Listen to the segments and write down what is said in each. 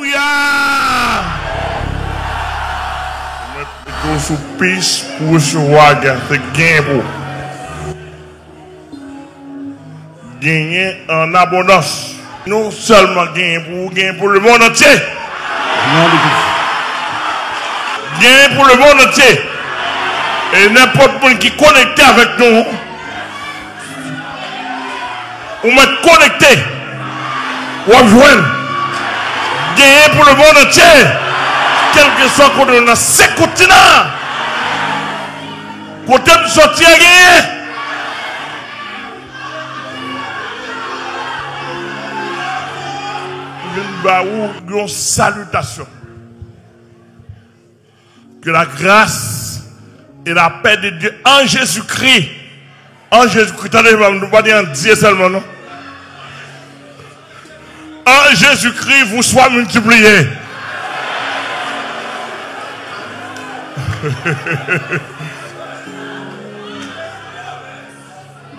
Alléluia. Plutôt sous piste pour recevoir c'est gain pour gagner en abondance. Non seulement gagner pour le monde entier. Gagner pour le monde entier. Et n'importe qui est connecté avec nous, ou m'être connecté, ou à joindre, gagner pour le monde entier, quel que soit côté dans ces continents, côté de sortir à gagner. Une salutation. Que la grâce et la paix de Dieu en Jésus-Christ, attendez, je ne vais pas dire en Dieu seulement, non? En Jésus-Christ, vous soyez multipliés.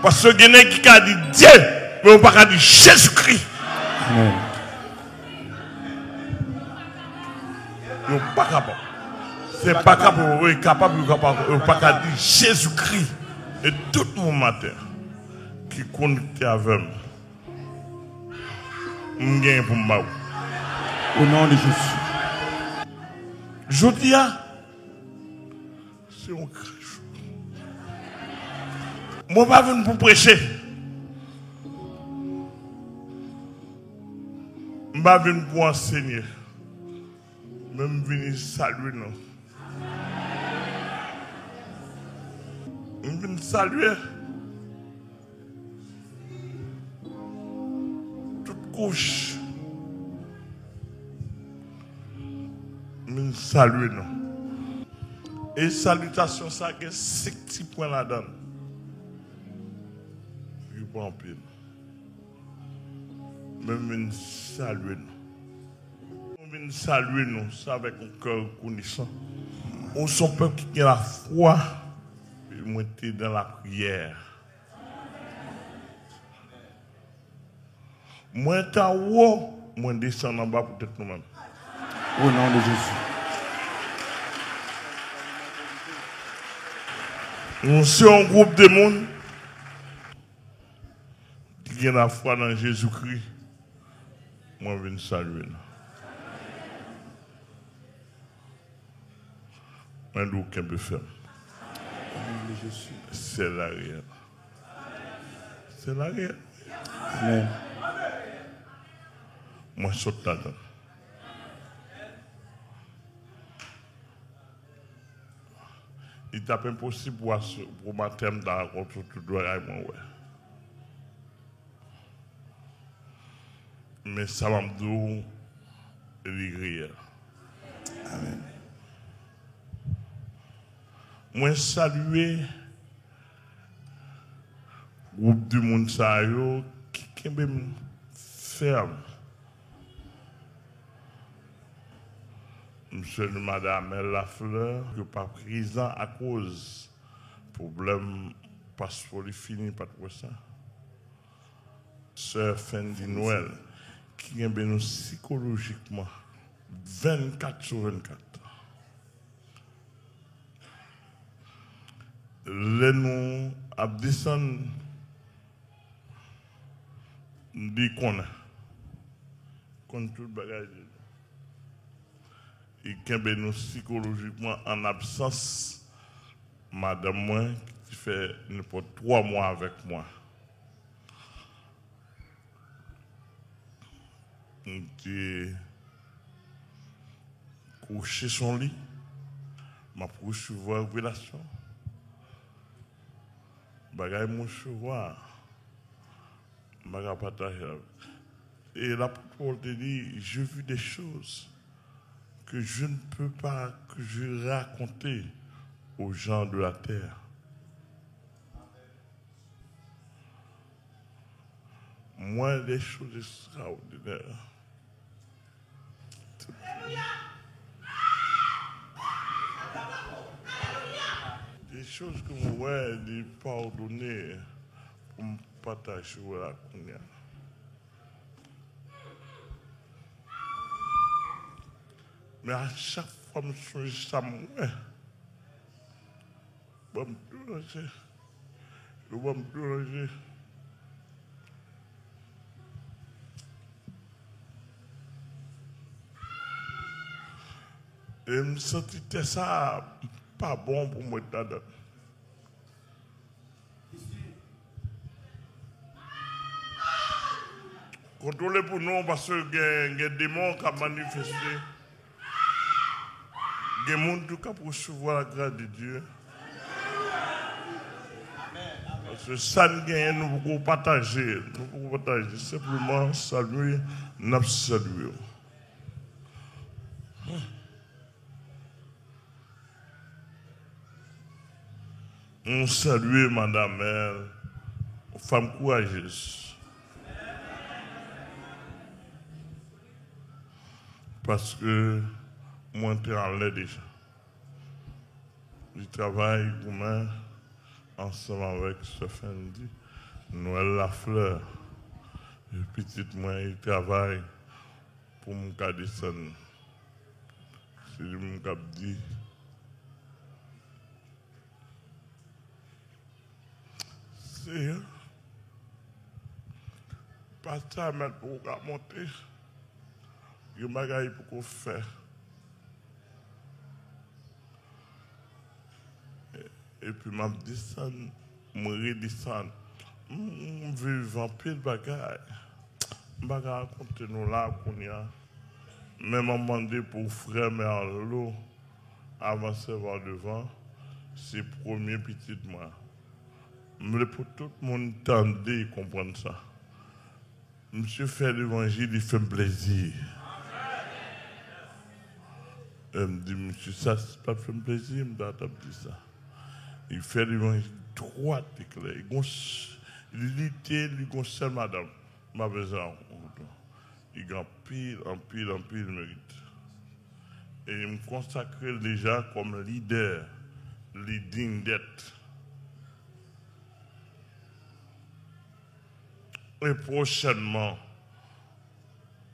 Parce que il y a qui a dit Dieu, mais on ne peut pas dire Jésus-Christ. Nous ne pas capable. C'est pas capable, capable, pas capable dire Jésus-Christ. Et tout mon matin qui connecté avec moi, je gagne pour moi. Au nom de Jésus. Je dis, c'est un grand jour. Moi, je ne vais pas venir pour prêcher. Je ne vais pas venir pour enseigner. Même venir saluer nous. Je viens saluer toute couche. Je viens saluer nous. Et salutation, ça a 5 petits points là-dedans. Je prends en pile. Je viens saluer nous. Je viens saluer nous, ça avec un cœur connaissant. On son peuple qui a la foi. Moi, j'étais dans la prière. Moi, j'étais en haut, moi, je descends en bas pour être nous-mêmes. Au nom de Jésus. Nous sommes un groupe de monde qui a la foi dans Jésus-Christ. Moi, je viens saluer. Moi, je ne peux faire. C'est la réelle. C'est la réelle. Amen. Moi, je saute là-dedans. Il est impossible pour ma thème dans la contre tout droit avec moi. Mais ça va me dire réel. Amen. Moi, saluer le groupe du monde qui est ferme. Monsieur et Madame Lafleur, qui n'est pas présent à cause problème passeport fini, pas de ça. Sœur Fendi Noël, qui est nous psychologiquement 24 sur 24. Les nous descendent dit qu'on a tout le bagage. Et qui nous psychologiquement en absence, madame moi, qui fait n'importe 3 mois avec moi. Qui couché son lit, m'a recevoir révélation. Bagay mon cheval, bagay partager. Et l'apôtre te dit, j'ai vu des choses que je ne peux pas que je raconter aux gens de la terre. Moi, des choses extraordinaires. Des choses que moi, j'ai pardonné pour me partager la connaître. Mais à chaque fois, je suis ça, moi, je vais me déranger. Je vais me déranger. Et je me sentais ça pas bon pour moi dedans. Contrôlez pour nous parce qu'il y a des démons qui ont manifesté. Il y a des gens qui ont recevoir la grâce de Dieu. Parce que ça, nous pouvons partager. Nous pouvons partager. Simplement saluer, nous saluer. On salue Madame elle, femme courageuse. Parce que moi, je suis en l'air déjà. Je travaille pour moi, ensemble avec Sophie, Noël Lafleur. Et petite moi, il travaille pour me descendre. C'est lui qui me dit. C'est pas ça, mais pour monter. Il y a des bagages pour faire. Et puis, je descends, je redescends. Je vis en pile de bagages. Je vais raconter nous là qu'on y a. Même à demander pour frère Merlot, avancer vers devant, c'est premier petit moi. Mais pour tout le monde entendre et comprendre ça. Monsieur fait l'évangile, il fait plaisir. Il me dit, monsieur, ça, c'est pas fait plaisir, il me dit ça. Il fait l'évangile droit et clair. Il lit seul madame. Ma besoin. Il gagne pile, en pile mérite. Et il me consacre déjà comme leader, leading d'être. Et prochainement,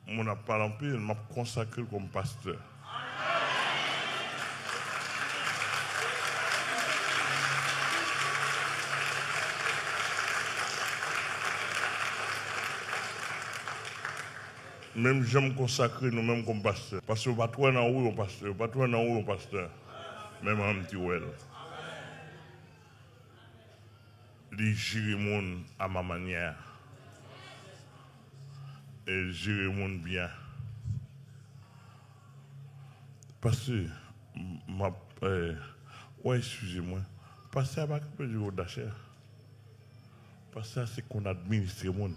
mon appel en pile, m'a consacré comme pasteur. Même j'aime consacrer nous-mêmes comme pasteur. Parce que pas toi dans où on pasteur, pas toi dans où on pasteur. Même un petit well. Les gérer monde à ma manière. Et gérer monde bien. Parce que ouais, excusez-moi. Parce que ça va pas du d'achat. Parce que c'est qu'on administre le monde.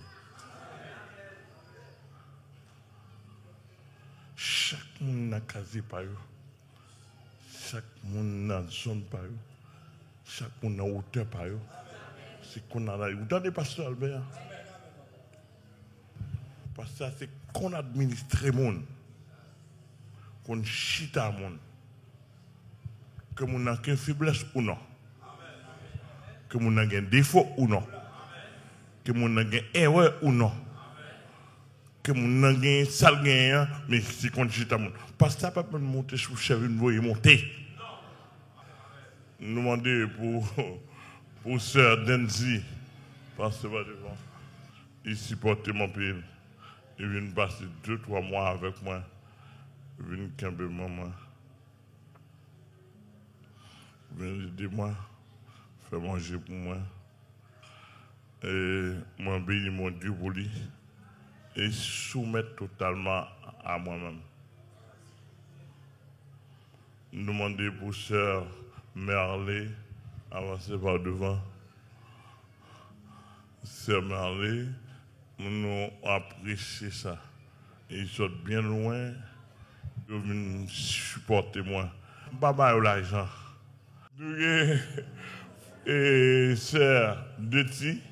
Chaque monde a casé par eux. Chaque monde a zone par eux. Chaque monde a hauteur par eux. C'est qu'on a là. Vous entendez, pasteur Albert? Parce que c'est qu'on administre le monde. Qu'on chite à monde. Que mon a qu'une faiblesse ou non. Que mon a un défaut ou non. Que mon a une erreur ou non. Que mon a un sale gain, mais c'est qu'on chite à monde. Parce que ça ne peut pas monter sous le chef, une voie monter. Nous demandons pour sœur Denzi, parce que devant, il supporte mon pays. Il vient passer 2-3 mois avec moi. Il vient camper maman. Il vient aider moi, faire manger pour moi. Et moi, bénis mon Dieu pour lui. Et soumettre totalement à moi-même. Nous demandons pour sœur Merlé, avancer par devant. Sœur Merlé, nous apprécions ça. Ils sont bien loin, ils viennent supporter moi. Baba a l'argent. Et sœur Deti.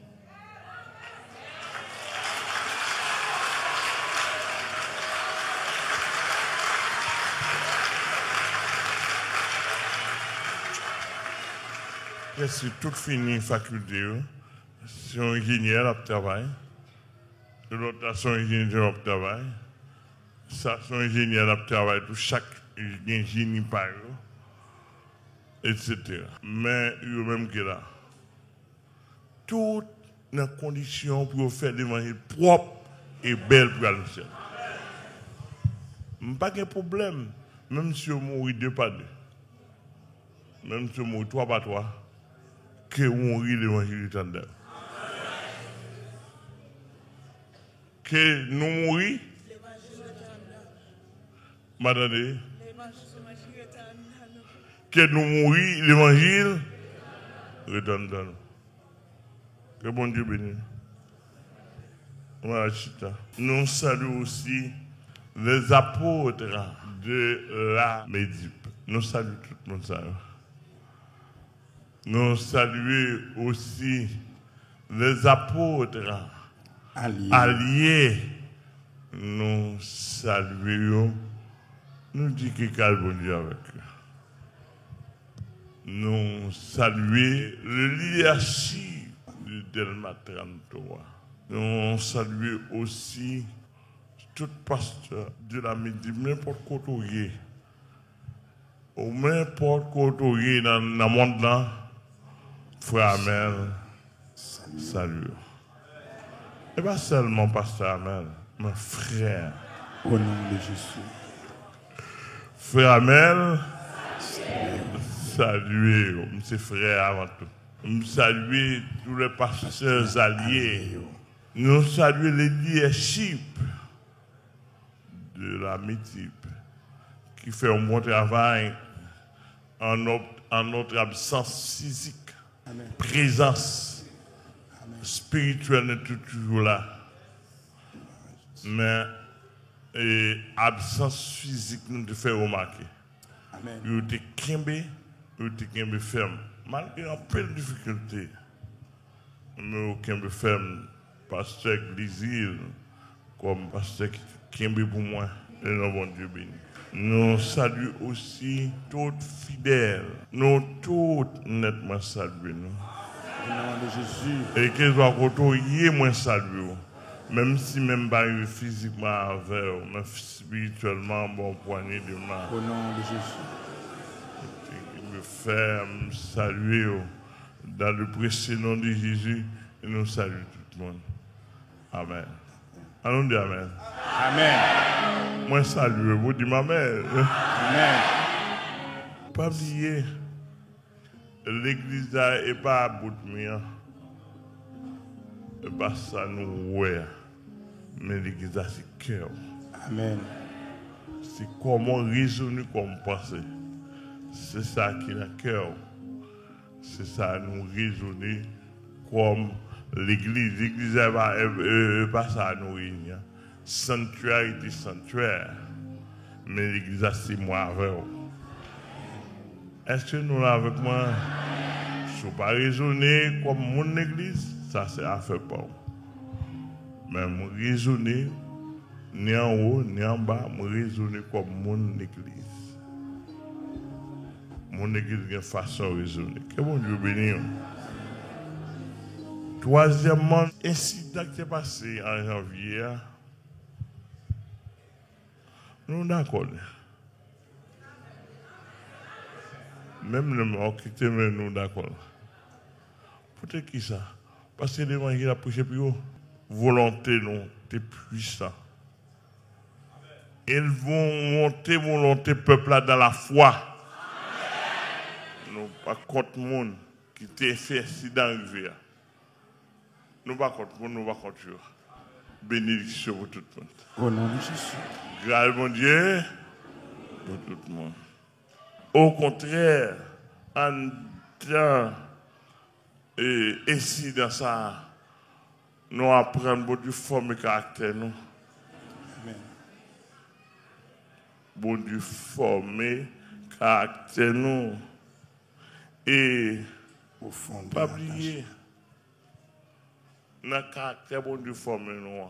C'est tout fini, faculté. C'est un ingénieur à travail. L'autre, c'est un ingénieur à travail. Ça, c'est un ingénieur à travail. Chaque un génie par eux, etc. Mais eux même qui là. Toutes les conditions pour faire l'évangile propre et belle pour le ciel. Pas de problème, même si on mourit deux par deux, même si on mourit trois par trois, que on mourit l'évangile éternel. Que nous mourir, madame, que nous mourir l'évangile retourne dans nous. Que bon Dieu bénisse. Voilà, chita. Nous saluons aussi les apôtres de la Médip. Nous saluons tout le monde. Ça. Nous saluons aussi les apôtres alliés. Nous saluons. Nous disons que quel bon Dieu avec eux. Nous saluons le leadership de Delma 33. Nous saluons aussi tout pasteur de la Médip, n'importe quoi ou n'importe quoi dans le monde là, frère Amel, salut. Et pas seulement pasteur Amel, mais frère. Au nom de Jésus. Frère Amel, saluez, monsieur frère avant tout. Saluez tous les pasteurs alliés. Nous saluons les leadership de la Médip qui fait un bon travail en notre absence physique, Amen. Présence Amen. Spirituelle est toujours là. Mais absence physique nous te fait remarquer. Vous êtes kembe ferme. Malgré un peu de difficulté, mais kembe ferme, pasteur Glizil, comme pasteur kembe pour moi, et non bon Dieu béni. Nous saluons aussi toutes fidèles. Nous toutes nettement saluons. Au nom de Jésus. Et qu'ils soient côtoyés, moi saluons. Même si même pas physiquement avec eux, mais spirituellement, bon poignet de main. Au nom de Jésus. Et me faire saluer dans le précieux nom de Jésus. Et nous saluons tout le monde. Amen. Allons dire Amen. Amen. Moi salue, vous dites ma mère. Amen. Pas oublier, l'église n'est pas à bout de mien. Et pas ça nous ouais. Mais l'église c'est cœur. Amen. C'est comment raisonner, comme penser. C'est ça qui est le cœur. C'est ça nous raisonner comme l'église. L'église n'est pas ça à nous réunir. Sanctuaire est sanctuaire. Mais l'église c'est moi avec vous. Est-ce que nous l'avons avec moi? Je ne peux pas raisonner comme mon église. Ça c'est affaire pour vous. Mais je raisonner ni en haut ni en bas, je raisonner comme mon église. Mon église a une façon de raisonner. Que bon Dieu bénisse. Troisièmement, incident qui est passé en janvier, nous d'accord. Même le mort qui était nous d'accord. Pour qui ça? Parce que l'évangile a prêché plus haut. Volonté, non, t'es puissant. Ils vont monter volonté peuple là dans la foi. Nous pas contre le monde qui t'est fait accident arrivé. Nous pas contre le monde, nous pas contre eux. Bénédiction pour tout le monde. Au nom de Jésus. Grâce mon Dieu pour tout le monde. Au contraire, en temps et ici dans ça, nous apprenons du forme et caractère nous. Amen. Bon Dieu former caractère nous. Et Au fond de pas oublier dans le caractère bon Dieu former nous.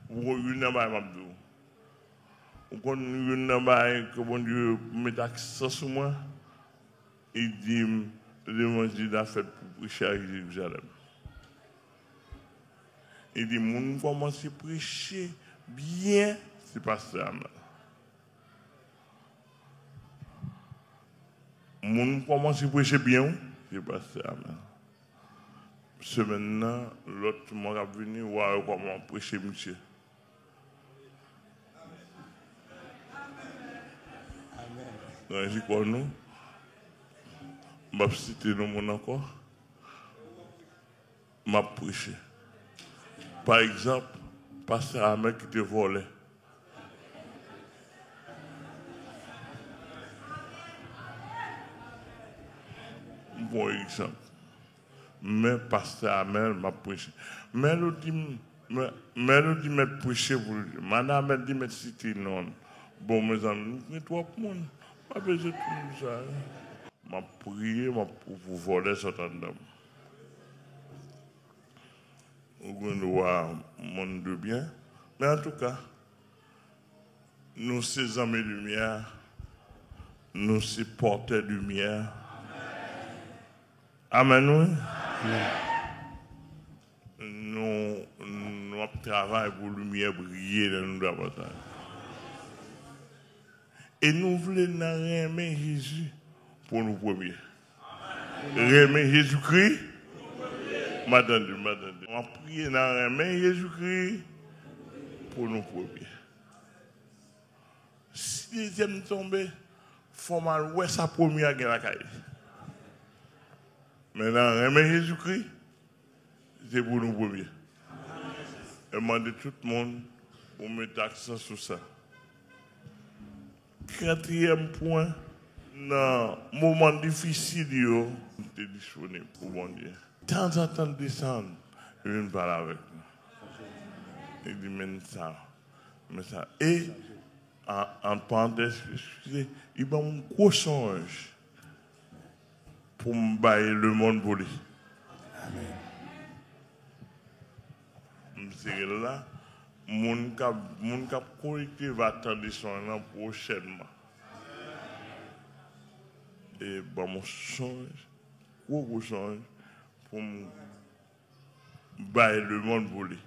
Vous une m'abdou. Vous connaissez que bon Dieu met accent sur moi. Il dit l'évangile a fait pour prêcher à Jérusalem. Il dit, mon commence à prêcher bien, c'est pas ça. Mon commence à prêcher bien, j'ai passé amen. Semaine, l'autre m'a venu voir comment prêcher monsieur. Dans les écoles, nous, je vais citer le monde encore, je vais prêcher. Par exemple, pasteur Ahmed qui te volait. Bon exemple. Mais pasteur Ahmed m'a prêché. Mais le dit m'a prêché pour lui. Madame a dit m'a cité non. Bon, mes amis, mais trois personnes. Pas besoin de tout ça. M'a prié pour vous voler cette dame. Vous voir monde de bien. Mais en tout cas, nous ces amis lumière, nous ces porteurs de lumière. Amen. Nous travaillons pour la lumière briller dans nous davantage. Et nous voulons aimer Jésus pour nous premiers. Aimer Jésus-Christ. Madame. On prie dans aimer Jésus-Christ pour nous premiers. Si les deuxième tombé, il faut mal ouais sa première dans la caille. Maintenant, aimer Jésus-Christ, c'est pour nous premiers. Je demande tout le monde pour mettre accent sur ça. Quatrième point, dans le moment difficile, tu es disponible pour mon Dieu. De temps en temps, descendre, il vient parler avec nous. Il dit, mais ça. Et, en parenthèse, excusez, il m'a un gros songe pour me bailler le monde pour lui. Amen. C'est là, mon cap collectif va attendre son prochainement. Et bon, mon songe, gros songe, pour me bailler le monde pour lui.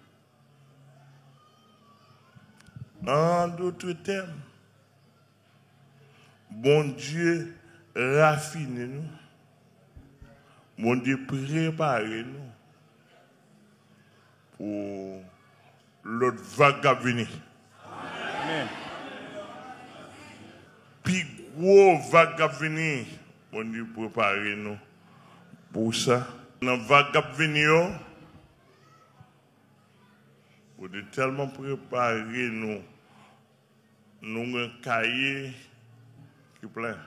En d'autres termes, bon Dieu raffine-nous. Mon Dieu, préparez-nous pour l'autre vague à venir. Amen. Puis gros vague à venir. Mon Dieu, préparez-nous pour ça. Dans la vague à venir, on est tellement préparés, nous avons un cahier qui est plein.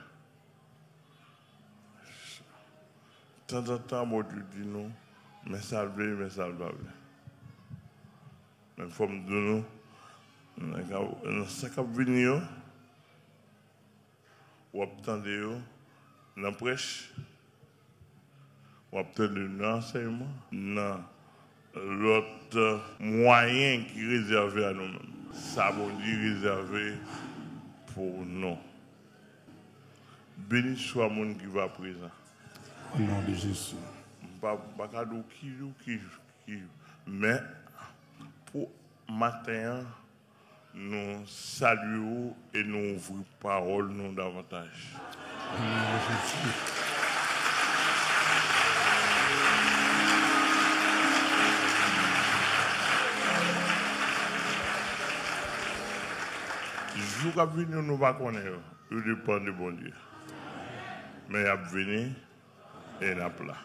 De temps en temps, moi, je dis nous, mais ça va. Mais il faut me dire, dans ce qui va venir, ou attendez, dans la prêche, ou attendez l'enseignement, dans l'autre moyen qui est réservé à nous-mêmes. Ça veut dire réservé pour nous. Béni soit le monde qui va présent. Au nom de Jésus. Mais pour matin, nous saluons et nous ouvrons parole nous davantage. Au nom de Jésus. Le jour qui vient, nous ne pas connaître. Il dépend de bon Dieu. Mais il a venu et il a plat.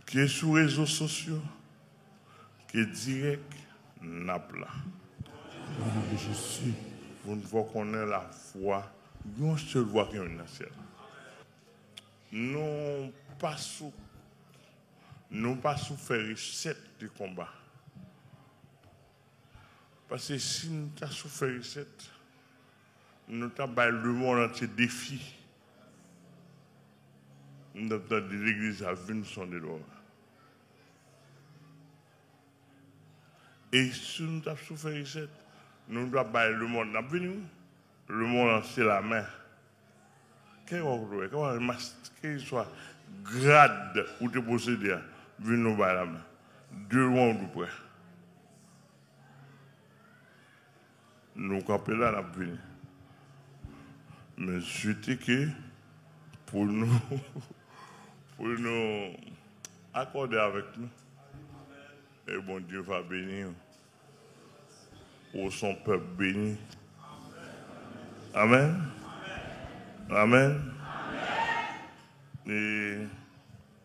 Qui est sur les réseaux sociaux, qui est direct, n'a plat. Au nom de Jésus. Vous ne voyez qu'on ait la foi, nous seule voix qui est dans le ciel. Nous pas souffert 7 de combat. Parce que si nous avons souffert 7, nous avons le monde entier défi. Nous avons dit l'église à venir son dehors. Et si nous avons souffert 7, nous devons le monde à venir. Le monde entier la main. Qu'il soit grade ou te posséder, venir nous bailler la main. 2 mois ou près. Nous campons là, nous venons. me souhaiter que pour nous accorder avec nous, et bon Dieu va bénir pour son peuple béni. Amen. Amen. Et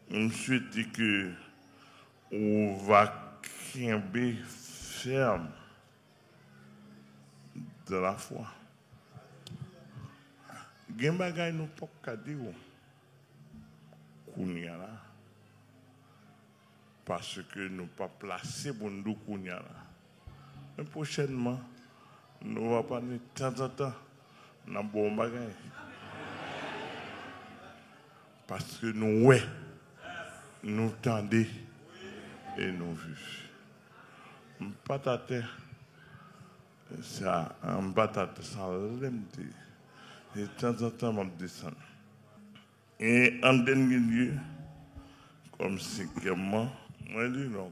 je me souhaite que on va camper ferme de la foi. Gen bagay nou pas ka dire kounya la parce que nous pas placé pour nous kounya la. Mais prochainement nous va pas de temps en temps dans bon bagay. Parce que nous ouais nous tendez et nous vivons. Patate ça en patate ça l'aime. Et de temps en temps, je descends. Et en dernier lieu, comme cinquièmement, moi je dis non.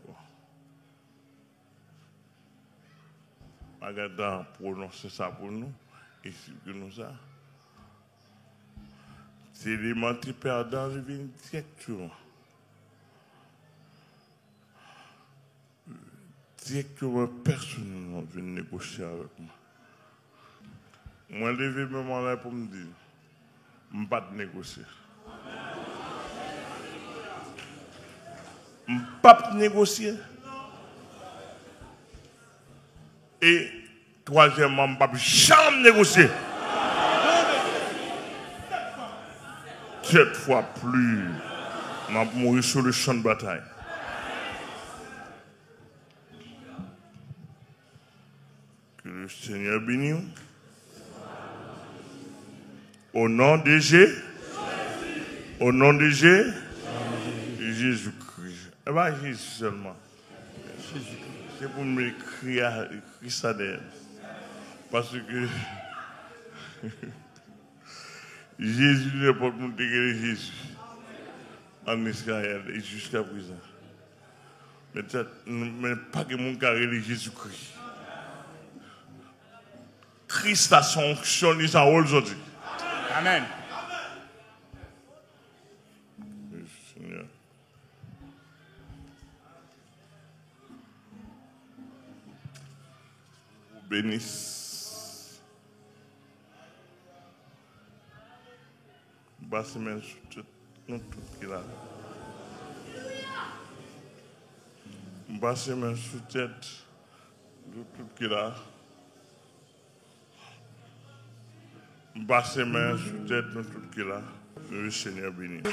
Je vais prononcer ça pour nous, et que nous ça. C'est les mentis perdants qui viennent directement. Directement, personne ne vient négocier avec moi. Moi, je levé mes mains pour me dire, je ne vais pas négocier. Je ne vais pas négocier. Et troisièmement, je ne vais jamais négocier. 7 fois plus, je vais mourir sur le champ de bataille. Que le Seigneur bénisse. Au nom de Jésus. Au nom de Jésus. Jésus-Christ. Et pas Jésus seulement. C'est pour me crier ça d'air. Parce que Jésus n'est pas pour dégueuler Jésus en Israël et jusqu'à présent. Mais pas que mon carré de Jésus-Christ. Christ a son fonction aujourd'hui. Amen. Seigneur. Vous bénisse. Basse main sur nous tout qui là. Basse main sur tête de tout qui là. Basse main sur tête de tout qui là. Le Seigneur bénisse.